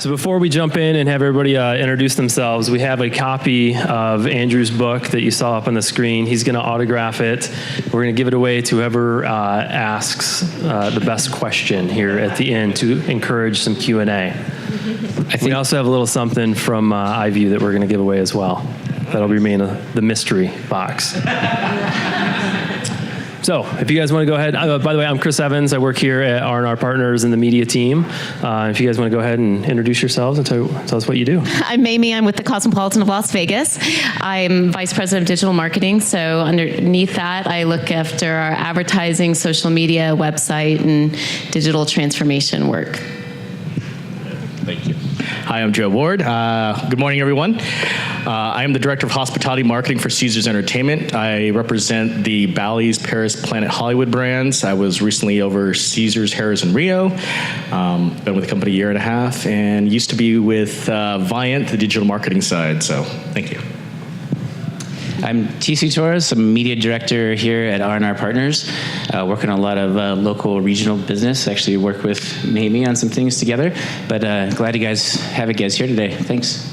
So before we jump in and have everybody introduce themselves, we have a copy of Andrew's book that you saw up on the screen. He's going to autograph it. We're going to give it away to whoever asks the best question here at the end to encourage some Q&A. We also have a little something from iView that we're going to give away as well. That'll remain the mystery box. So if you guys want to go ahead, by the way, I'm Chris Evans. I work here at R&R Partners in the media team. If you guys want to go ahead and introduce yourselves and tell us what you do. I'm Mamie. I'm with the Cosmopolitan of Las Vegas. I'm Vice President of Digital Marketing. So underneath that, I look after our advertising, social media, website, and digital transformation work. Thank you. Hi, I'm Joe Ward. Good morning, everyone. I am the Director of Hospitality Marketing for Caesars Entertainment. I represent the Bally's, Paris, Planet Hollywood brands. I was recently over Caesars, Harrah's, and Rio. Been with the company a year and a half, and used to be with Viant, the digital marketing side. So, thank you. I'm TC Torres. I'm a media director here at R&R Partners. Working on a lot of local regional business. Actually work with Mamie on some things together. But glad you guys have you guys here today. Thanks.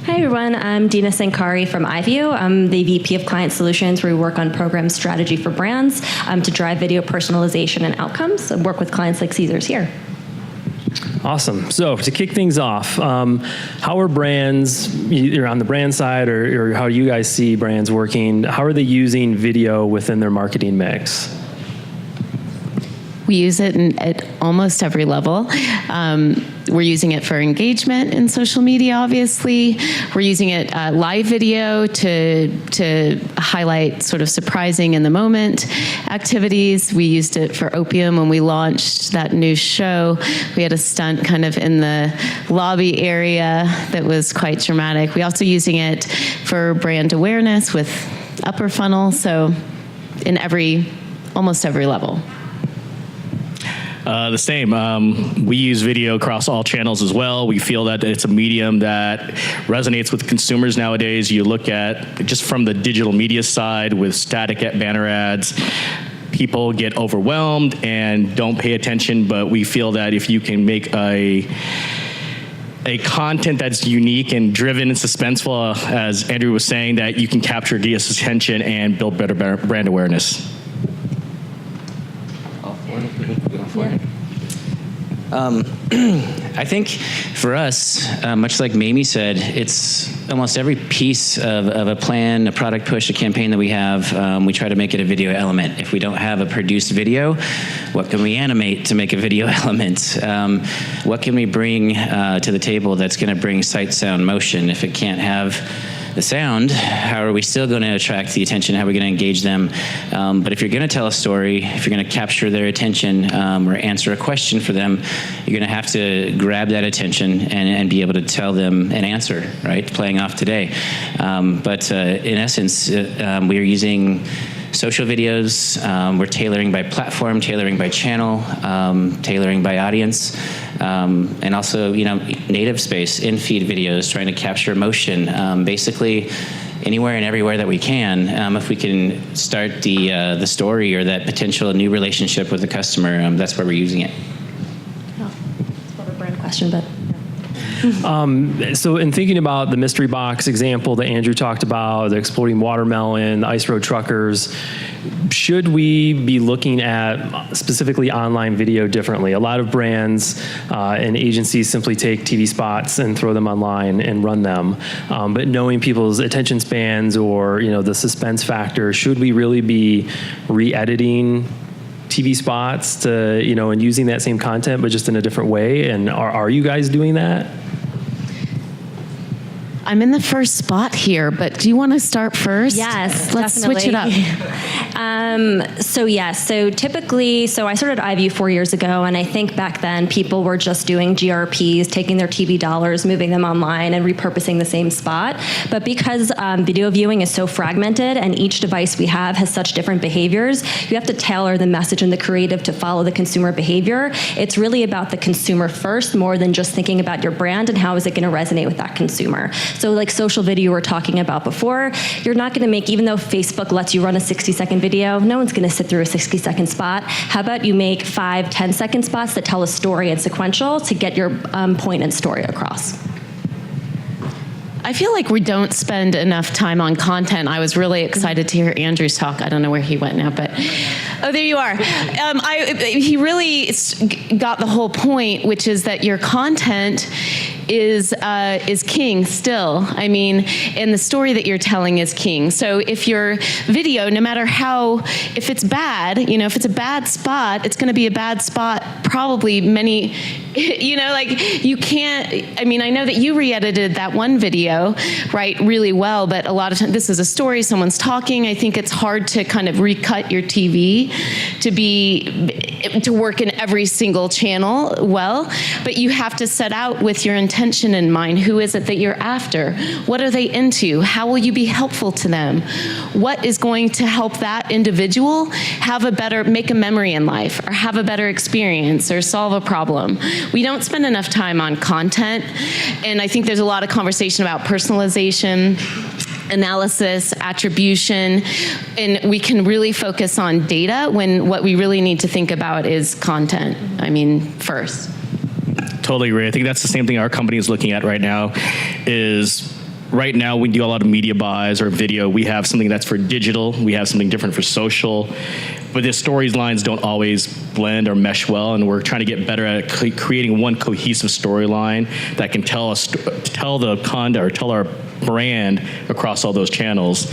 Hi everyone, I'm Dina Sankari from iView. I'm the VP of Client Solutions, where we work on program strategy for brands to drive video personalization and outcomes. I work with clients like Caesars here. Awesome. So to kick things off, how are brands, either on the brand side or how you guys see brands working, how are they using video within their marketing mix? We use it at almost every level. We're using it for engagement in social media, obviously. We're using it live video to highlight sort of surprising in the moment activities. We used it for Opium when we launched that new show. We had a stunt kind of in the lobby area that was quite dramatic. We're also using it for brand awareness with upper funnel, so in almost every level. The same. We use video across all channels as well. We feel that it's a medium that resonates with consumers nowadays. You look at, just from the digital media side with static banner ads, people get overwhelmed and don't pay attention, but we feel that if you can make a content that's unique and driven and suspenseful, as Andrew was saying, that you can capture guests' attention and build better brand awareness. I think for us, much like Mamie said, it's almost every piece of a plan, a product push, a campaign that we have, we try to make it a video element. If we don't have a produced video, what can we animate to make a video element? What can we bring to the table that's going to bring sight, sound, motion? If it can't have the sound, how are we still going to attract the attention? How are we going to engage them? But if you're going to tell a story, if you're going to capture their attention or answer a question for them, you're going to have to grab that attention and be able to tell them an answer, right? Playing off today. But in essence, we are using social videos. We're tailoring by platform, tailoring by channel, tailoring by audience, and also, native space, in-feed videos, trying to capture motion. Basically, anywhere and everywhere that we can, if we can start the story or that potential new relationship with the customer, that's where we're using it. Oh, it's more of a brand question, but. So in thinking about the mystery box example that Andrew talked about, the exploding watermelon, the ice road truckers, should we be looking at specifically online video differently? A lot of brands and agencies simply take TV spots and throw them online and run them. But knowing people's attention spans or the suspense factor, should we really be re-editing TV spots to, and using that same content, but just in a different way? And are you guys doing that? I'm in the first spot here, but do you want to start first? Yes, let's definitely. switch it up. So typically, I started iView 4 years ago, and I think back then people were just doing GRPs, taking their TV dollars, moving them online, and repurposing the same spot. But because video viewing is so fragmented, and each device we have has such different behaviors, you have to tailor the message and the creative to follow the consumer behavior. It's really about the consumer first, more than just thinking about your brand and how is it going to resonate with that consumer. So like social video we were talking about before, you're not going to make, even though Facebook lets you run a 60-second video, no one's going to sit through a 60-second spot. How about you make 5, 10-second spots that tell a story in sequential to get your point and story across? I feel like we don't spend enough time on content. I was really excited to hear Andrew's talk. I don't know where he went now, but oh, there you are. He really got the whole point, which is that your content is king still. I mean, and the story that you're telling is king. So if your video, no matter how, if it's bad, if it's a bad spot, it's going to be a bad spot probably many, you can't, I know that you re-edited that one video, right, really well, but a lot of times, this is a story, someone's talking, I think it's hard to kind of recut your TV to work in every single channel well, but you have to set out with your intention in mind. Who is it that you're after? What are they into? How will you be helpful to them? What is going to help that individual make a memory in life, or have a better experience, or solve a problem? We don't spend enough time on content, and I think there's a lot of conversation about personalization, analysis, attribution, and we can really focus on data when what we really need to think about is content, first. Totally agree. I think that's the same thing our company is looking at right now. Right now, we do a lot of media buys or video. We have something that's for digital. We have something different for social. But the storylines don't always blend or mesh well, and we're trying to get better at creating one cohesive storyline that can tell the content or tell our brand across all those channels.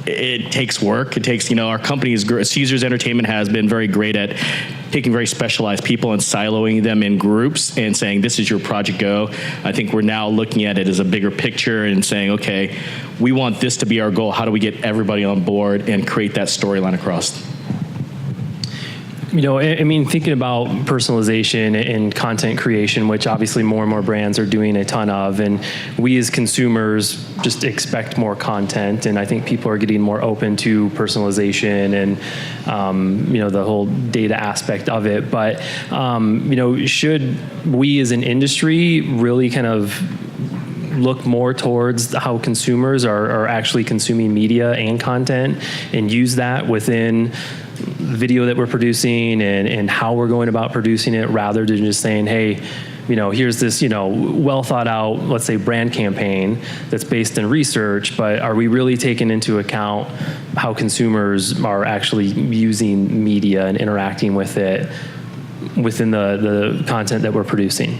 It takes work. It takes, our company Caesars Entertainment has been very great at taking very specialized people and siloing them in groups and saying, this is your project, go. I think we're now looking at it as a bigger picture and saying, okay, we want this to be our goal. How do we get everybody on board and create that storyline across? Thinking about personalization and content creation, which obviously more and more brands are doing a ton of, and we as consumers just expect more content, and I think people are getting more open to personalization and, the whole data aspect of it. But, should we as an industry really kind of look more towards how consumers are actually consuming media and content and use that within video that we're producing and how we're going about producing it, rather than just saying, hey, here's this, well thought out, let's say, brand campaign that's based in research, but are we really taking into account how consumers are actually using media and interacting with it within the content that we're producing?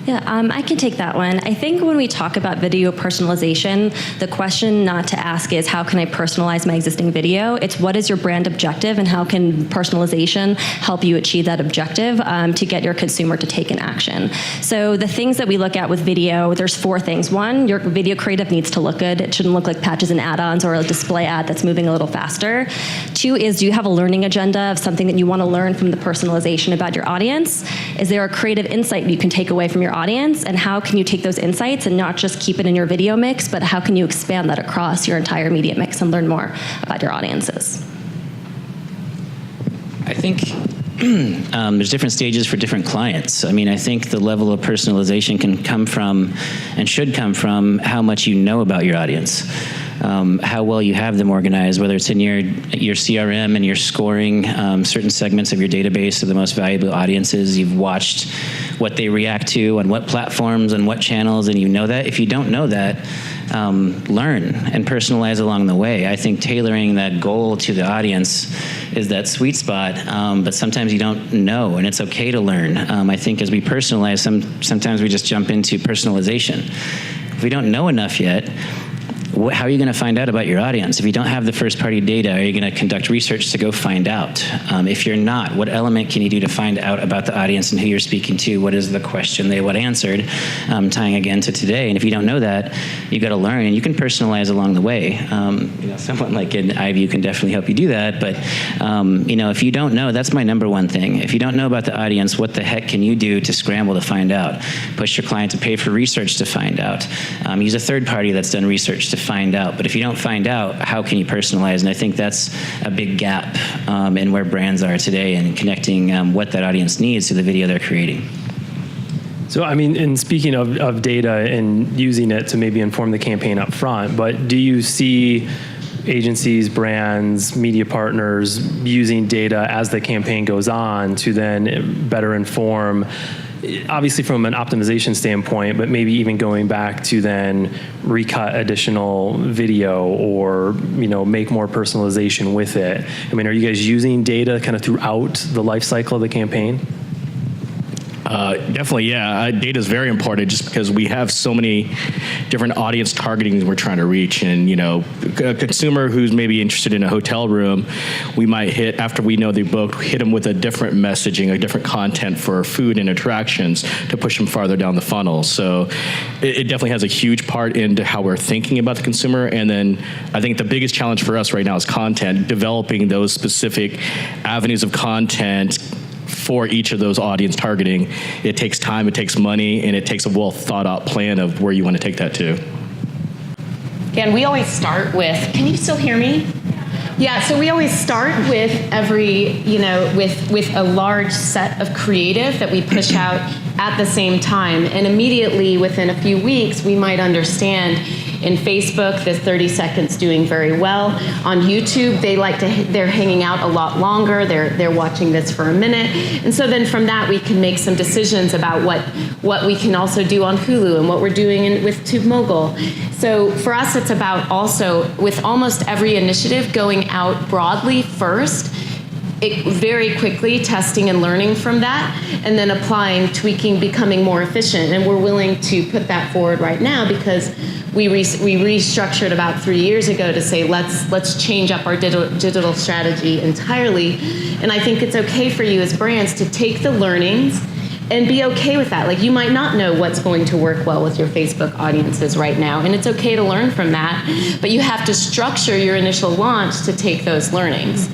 Yeah, I can take that one. I think when we talk about video personalization, the question not to ask is, how can I personalize my existing video? It's, what is your brand objective, and how can personalization help you achieve that objective to get your consumer to take an action? So the things that we look at with video, there's 4 things. 1, your video creative needs to look good. It shouldn't look like patches and add-ons or a display ad that's moving a little faster. 2 is, do you have a learning agenda of something that you want to learn from the personalization about your audience? Is there a creative insight you can take away from your audience, and how can you take those insights and not just keep it in your video mix, but how can you expand that across your entire media mix and learn more about your audiences? I think there's different stages for different clients. I think the level of personalization can come from, and should come from, how much you know about your audience. How well you have them organized, whether it's in your CRM and you're scoring certain segments of your database of the most valuable audiences. You've watched what they react to on what platforms and what channels, and you know that. If you don't know that, learn and personalize along the way. I think tailoring that goal to the audience is that sweet spot, but sometimes you don't know, and it's okay to learn. I think as we personalize, sometimes we just jump into personalization. If we don't know enough yet, how are you going to find out about your audience? If you don't have the first-party data, are you going to conduct research to go find out? If you're not, what element can you do to find out about the audience and who you're speaking to? What is the question they would answered? Tying again to today. And if you don't know that, you got to learn, and you can personalize along the way. Someone like an iView can definitely help you do that. But if you don't know, that's my number one thing. If you don't know about the audience, what the heck can you do to scramble to find out? Push your client to pay for research to find out. Use a third party that's done research to find out. But if you don't find out, how can you personalize? And I think that's a big gap in where brands are today, and connecting what that audience needs to the video they're creating. So, I mean, and speaking of data and using it to maybe inform the campaign up front, but do you see agencies, brands, media partners using data as the campaign goes on to then better inform, obviously from an optimization standpoint, but maybe even going back to then recut additional video or, make more personalization with it? I mean, are you guys using data kind of throughout the life cycle of the campaign? Definitely, yeah. Data is very important just because we have so many different audience targetings we're trying to reach. And, a consumer who's maybe interested in a hotel room, we might hit, after we know they booked, hit them with a different messaging, a different content for food and attractions to push them farther down the funnel. So it definitely has a huge part into how we're thinking about the consumer. And then I think the biggest challenge for us right now is content, developing those specific avenues of content for each of those audience targeting. It takes time, it takes money, and it takes a well thought out plan of where you want to take that to. And we always start with, can you still hear me? Yeah, so we always start with with a large set of creative that we push out at the same time. And immediately within a few weeks, we might understand in Facebook, the 30 seconds doing very well. On YouTube, they're hanging out a lot longer. They're watching this for a minute. And so then from that, we can make some decisions about what we can also do on Hulu and what we're doing with TubeMogul. So for us, it's about also, with almost every initiative, going out broadly first, very quickly testing and learning from that, and then applying, tweaking, becoming more efficient. And we're willing to put that forward right now because we restructured about 3 years ago to say, let's change up our digital strategy entirely. And I think it's okay for you as brands to take the learnings and be okay with that. Like, you might not know what's going to work well with your Facebook audiences right now, and it's okay to learn from that, but you have to structure your initial launch to take those learnings,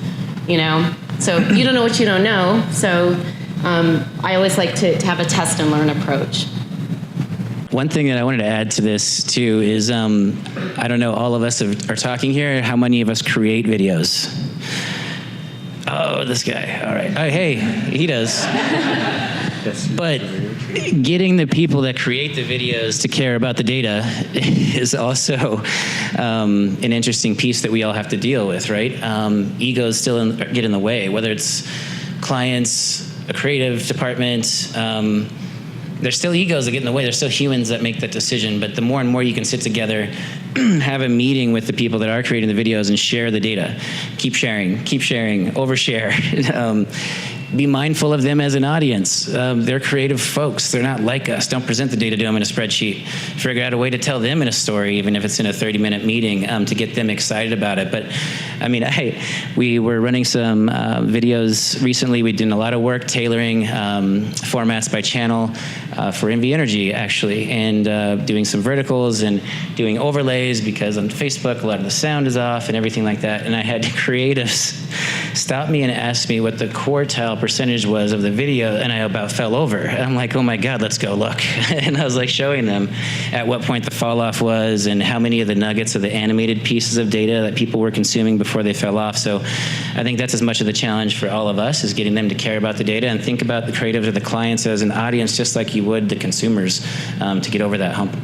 So you don't know what you don't know, so I always like to have a test and learn approach. One thing that I wanted to add to this too is, I don't know, all of us are talking here, how many of us create videos? Oh, this guy, all right. Oh, hey, he does. But getting the people that create the videos to care about the data is also an interesting piece that we all have to deal with, right? Egos still get in the way, whether it's clients, a creative department, there's still egos that get in the way. There's still humans that make that decision. But the more and more you can sit together, have a meeting with the people that are creating the videos and share the data. Keep sharing, overshare. Be mindful of them as an audience. They're creative folks. They're not like us. Don't present the data to them in a spreadsheet. Figure out a way to tell them in a story, even if it's in a 30-minute meeting, to get them excited about it. But I mean, we were running some videos recently. We did a lot of work tailoring formats by channel for NV Energy, actually, and doing some verticals and doing overlays, because on Facebook, a lot of the sound is off and everything like that. And I had creatives stop me and ask me what the quartile percentage was of the video, and I about fell over. And I'm like, oh my God, let's go look. And I was like showing them at what point the fall off was and how many of the nuggets of the animated pieces of data that people were consuming before they fell off. So I think that's as much of the challenge for all of us, is getting them to care about the data and think about the creatives or the clients as an audience, just like you would the consumers, to get over that hump.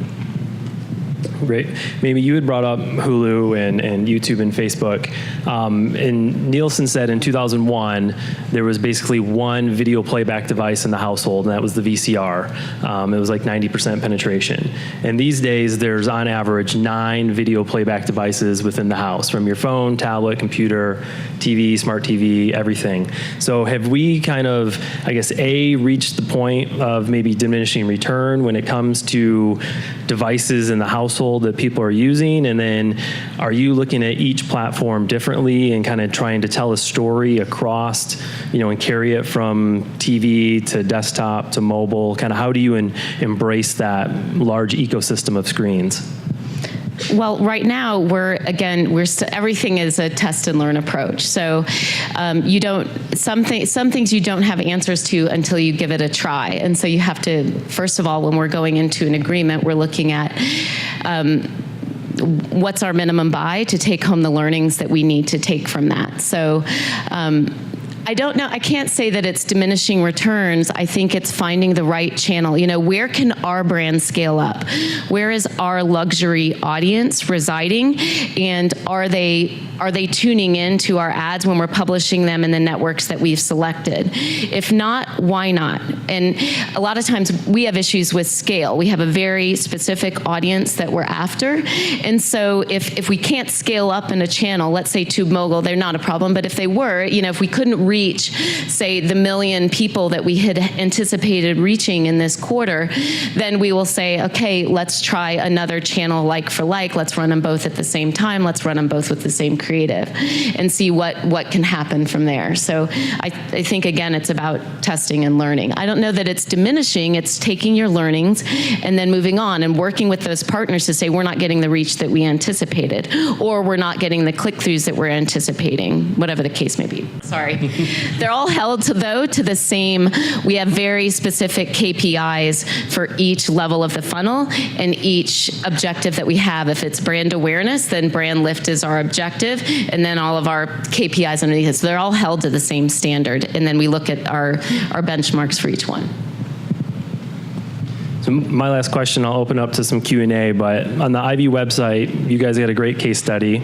Great. Maybe you had brought up Hulu and YouTube and Facebook. And Nielsen said in 2001, there was basically one video playback device in the household, and that was the VCR. It was like 90% penetration. And these days, there's on average 9 video playback devices within the house, from your phone, tablet, computer, TV, smart TV, everything. So have we kind of, I guess, reached the point of maybe diminishing return when it comes to devices in the household that people are using? And then are you looking at each platform differently and kind of trying to tell a story across, and carry it from TV to desktop to mobile? Kind of how do you embrace that large ecosystem of screens? Well, right now everything is a test and learn approach. So some things you don't have answers to until you give it a try. And so you have to, first of all, when we're going into an agreement, we're looking at what's our minimum buy to take home the learnings that we need to take from that. So I don't know. I can't say that it's diminishing returns. I think it's finding the right channel. Where can our brand scale up? Where is our luxury audience residing? And are they tuning in to our ads when we're publishing them in the networks that we've selected? If not, why not? And a lot of times we have issues with scale. We have a very specific audience that we're after. And so if we can't scale up in a channel, let's say Tube Mogul, they're not a problem, but if they were, if we couldn't reach, say, the 1 million people that we had anticipated reaching in this quarter, then we will say, okay, let's try another channel like for like. Let's run them both at the same time. Let's run them both with the same creative and see what can happen from there. So I think, again, it's about testing and learning. I don't know that it's diminishing. It's taking your learnings and then moving on and working with those partners to say, we're not getting the reach that we anticipated, or we're not getting the click-throughs that we're anticipating, whatever the case may be. Sorry. They're all held to the same. We have very specific KPIs for each level of the funnel and each objective that we have. If it's brand awareness, then brand lift is our objective, and then all of our KPIs underneath it. So they're all held to the same standard, and then we look at our benchmarks for each one. So my last question, I'll open up to some Q&A, but on the Ivy website, you guys got a great case study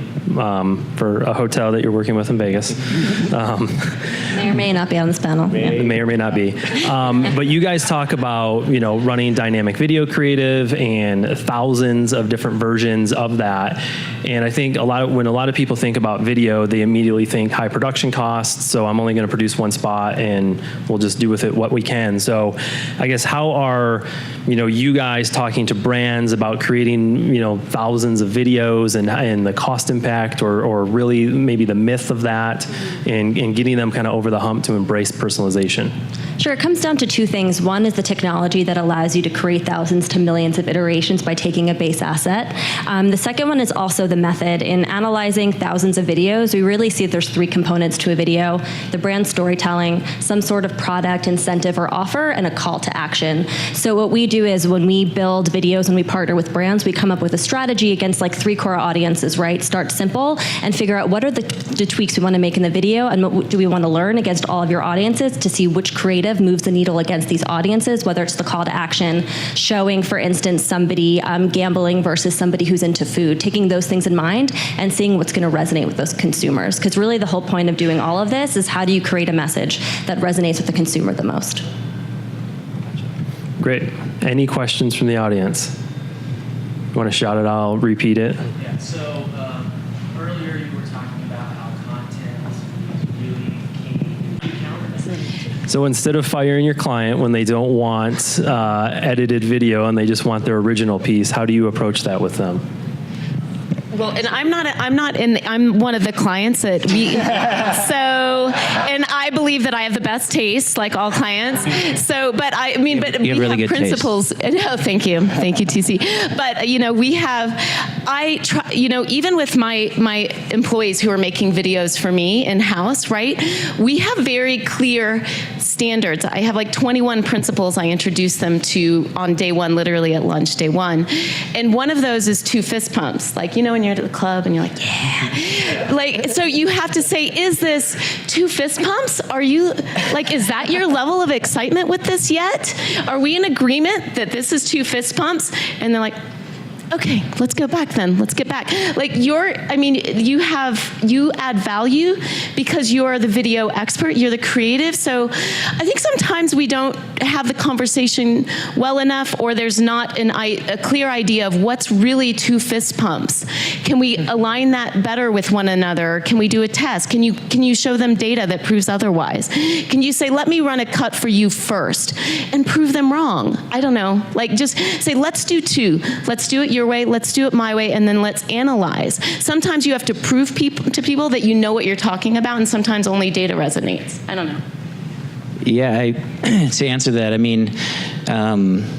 for a hotel that you're working with in Vegas. May or may not be on this panel. May or may not be. But you guys talk about, running dynamic video creative and thousands of different versions of that. And I think when a lot of people think about video, they immediately think high production costs. So I'm only going to produce one spot and we'll just do with it what we can. So I guess how are, you guys talking to brands about creating, thousands of videos and the cost impact or really maybe the myth of that and getting them kind of over the hump to embrace personalization? Sure, it comes down to two things. One is the technology that allows you to create thousands to millions of iterations by taking a base asset. The second one is also the method. In analyzing thousands of videos, we really see that there's three components to a video: the brand storytelling, some sort of product, incentive, or offer, and a call to action. So what we do is when we build videos and we partner with brands, we come up with a strategy against like three core audiences, right? Start simple and figure out what are the tweaks we want to make in the video and what do we want to learn against all of your audiences to see which creative moves the needle against these audiences, whether it's the call to action, showing, for instance, somebody gambling versus somebody who's into food, taking those things in mind and seeing what's going to resonate with those consumers. Because really the whole point of doing all of this is how do you create a message that resonates with the consumer the most? Great. Any questions from the audience? You want to shout it? I'll repeat it. Yeah, so earlier you were talking about how content really became So instead of firing your client when they don't want edited video and they just want their original piece, how do you approach that with them? Well, and I'm one of the clients that and I believe that I have the best taste, like all clients. So, but we have really have good principles. No, thank you, TC. But I try, even with my employees who are making videos for me in house, right? We have very clear standards. I have like 21 principles I introduce them to on day one, literally at lunch, day one. And one of those is 2 fist pumps. Like, when you're at the club and you're like, yeah. Like, so you have to say, is this 2 fist pumps? Are you, is that your level of excitement with this yet? Are we in agreement that this is 2 fist pumps? And they're like, okay, let's go back then. Let's get back. You add value because you're the video expert, you're the creative. So I think sometimes we don't have the conversation well enough, or there's not a clear idea of what's really 2 fist pumps. Can we align that better with one another? Can we do a test? Can you show them data that proves otherwise? Can you say, let me run a cut for you first and prove them wrong? I don't know. Just say, let's do 2. Let's do it your way, let's do it my way, and then let's analyze. Sometimes you have to prove to people that you know what you're talking about, and sometimes only data resonates. I don't know. Yeah, to answer that,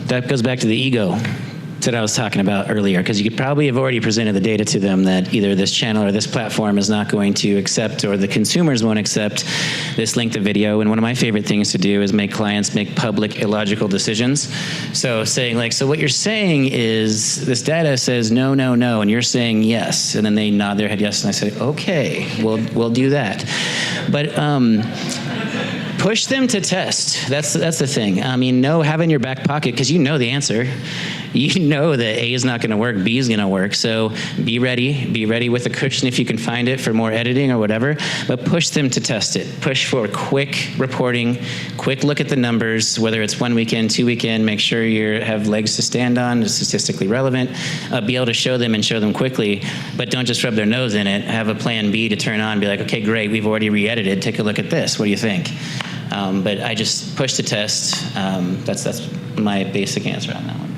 that goes back to the ego that I was talking about earlier, because you could probably have already presented the data to them that either this channel or this platform is not going to accept, or the consumers won't accept this length of video. And one of my favorite things to do is make clients make public illogical decisions. So saying so what you're saying is this data says no, no, no, and you're saying yes, and then they nod their head yes, and I say, okay, we'll do that. But push them to test. That's the thing. I mean, have in your back pocket, because you know the answer. You know that A is not going to work, B is going to work. So be ready. Be ready with a cushion if you can find it for more editing or whatever. But push them to test it. Push for quick reporting, quick look at the numbers, whether it's 1 weekend, 2 weekend. Make sure you have legs to stand on, it's statistically relevant. Be able to show them and show them quickly, but don't just rub their nose in it. Have a plan B to turn on. Be like, okay, great, we've already re-edited. Take a look at this. What do you think? But I just push to test. That's my basic answer on that one.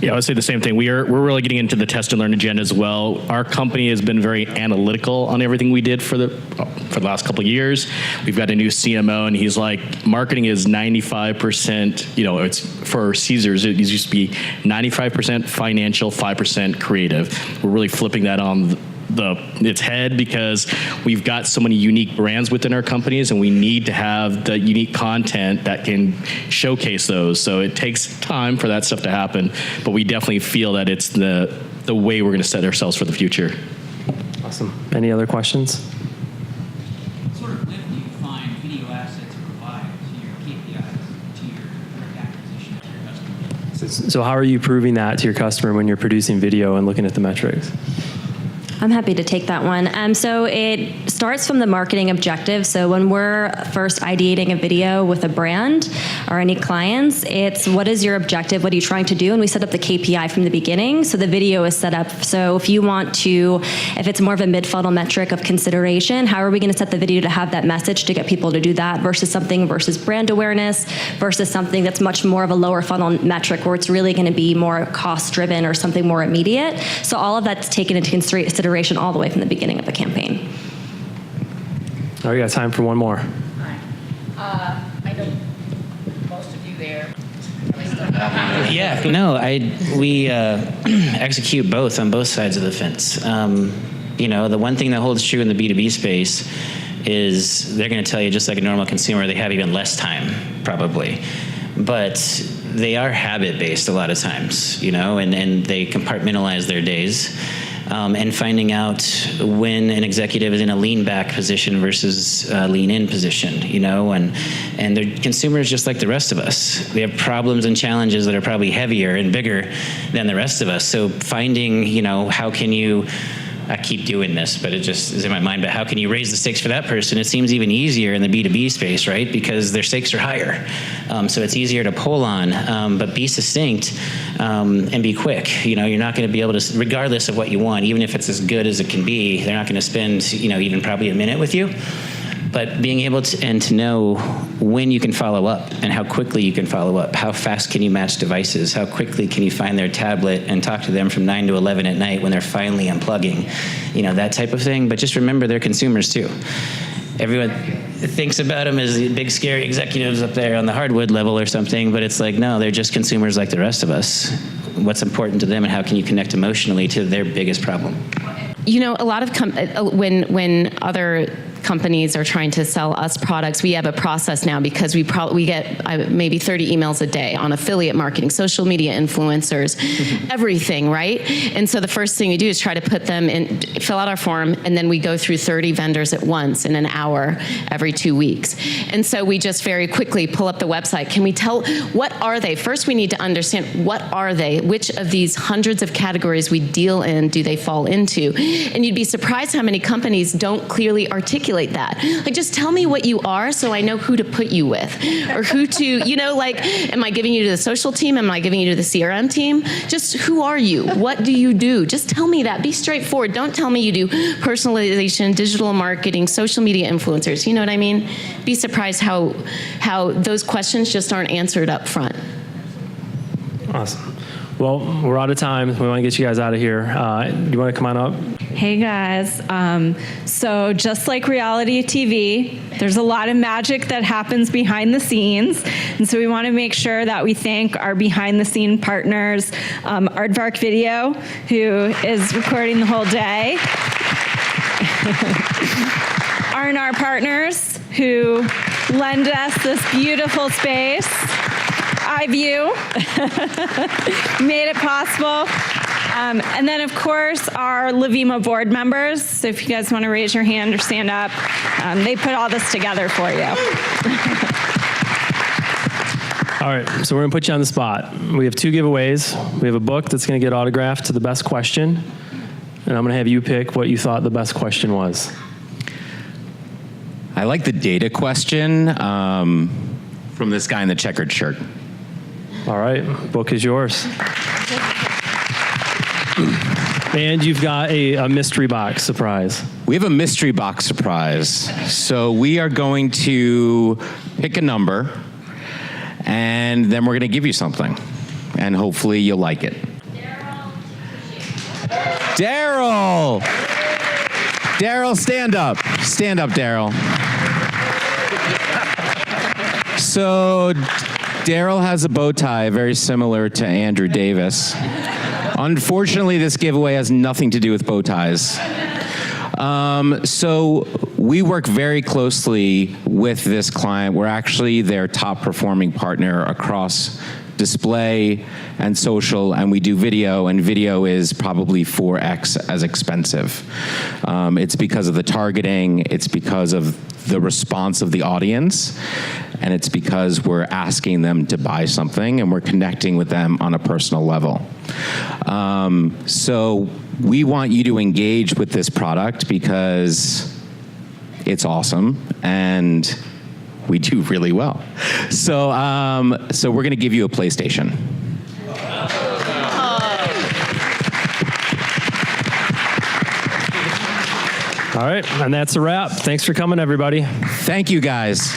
Yeah, I would say the same thing. We're really getting into the test and learn agenda as well. Our company has been very analytical on everything we did for the last couple of years. We've got a new CMO, and he's like, marketing is 95%. It's for Caesars. It used to be 95% financial, 5% creative. We're really flipping that on its head, because we've got so many unique brands within our companies, and we need to have the unique content that can showcase those. So it takes time for that stuff to happen, but we definitely feel that it's the way we're going to set ourselves for the future. Awesome. Any other questions? What sort of lift do you find video assets provide to your KPIs, to your direct acquisition to your customers? So how are you proving that to your customer when you're producing video and looking at the metrics? I'm happy to take that one. So it starts from the marketing objective. So when we're first ideating a video with a brand or any clients, it's what is your objective? What are you trying to do? And we set up the KPI from the beginning. So the video is set up. So if it's more of a mid-funnel metric of consideration, how are we going to set the video to have that message to get people to do that versus brand awareness versus something that's much more of a lower funnel metric where it's really going to be more cost driven or something more immediate. So all of that's taken into consideration all the way from the beginning of the campaign. All right, we got time for one more. I know most of you there. Yeah, no, we execute both on both sides of the fence. The one thing that holds true in the B2B space is they're going to tell you, just like a normal consumer, they have even less time, probably. But they are habit-based a lot of times, and they compartmentalize their days. And finding out when an executive is in a lean back position versus a lean in position, and they're consumers just like the rest of us. They have problems and challenges that are probably heavier and bigger than the rest of us. So finding, how can you, I keep doing this, but it just is in my mind, but how can you raise the stakes for that person? It seems even easier in the B2B space, right? Because their stakes are higher. So it's easier to pull on, but be succinct and be quick. You're not going to be able to, regardless of what you want, even if it's as good as it can be, they're not going to spend, even probably a minute with you. But being able to know when you can follow up and how quickly you can follow up. How fast can you match devices? How quickly can you find their tablet and talk to them from 9 to 11 at night when they're finally unplugging? That type of thing. But just remember, they're consumers too. Everyone thinks about them as the big scary executives up there on the hardwood level or something, but it's like, no, they're just consumers like the rest of us. What's important to them and how can you connect emotionally to their biggest problem? A lot of when other companies are trying to sell us products, we have a process now because we get maybe 30 emails a day on affiliate marketing, social media influencers, everything, right? And so the first thing we do is try to put them in, fill out our form, and then we go through 30 vendors at once in an hour every 2 weeks. And so we just very quickly pull up the website. Can we tell, what are they? First, we need to understand, what are they? Which of these hundreds of categories we deal in do they fall into? And you'd be surprised how many companies don't clearly articulate that. Like, just tell me what you are so I know who to put you with, or who to, am I giving you to the social team? Am I giving you to the CRM team? Just who are you? What do you do? Just tell me that. Be straightforward. Don't tell me you do personalization, digital marketing, social media influencers. You know what I mean? Be surprised how those questions just aren't answered up front. Awesome. Well, we're out of time. We want to get you guys out of here. Do you want to come on up? Hey guys, so just like reality TV, there's a lot of magic that happens behind the scenes, and so we want to make sure that we thank our behind the scene partners, Aardvark Video, who is recording the whole day, R&R Partners, who lend us this beautiful space, iView, made it possible. And then, of course, our Livima board members. So if you guys want to raise your hand or stand up, they put all this together for you. All right, so we're going to put you on the spot. We have 2 giveaways. We have a book that's going to get autographed to the best question, and I'm going to have you pick what you thought the best question was. I like the data question from this guy in the checkered shirt. All right, book is yours. And you've got a mystery box surprise. We have a mystery box surprise. So we are going to pick a number, and then we're going to give you something. And hopefully you'll like it. Daryl! Daryl, stand up. Stand up, Daryl. So Daryl has a bow tie very similar to Andrew Davis. Unfortunately, this giveaway has nothing to do with bow ties. So we work very closely with this client. We're actually their top performing partner across display and social, and we do video, and video is probably 4x as expensive. It's because of the targeting, it's because of the response of the audience, and it's because we're asking them to buy something and we're connecting with them on a personal level. So we want you to engage with this product because it's awesome and we do really well. So, so we're going to give you a PlayStation. All right, and that's a wrap. Thanks for coming, everybody. Thank you, guys.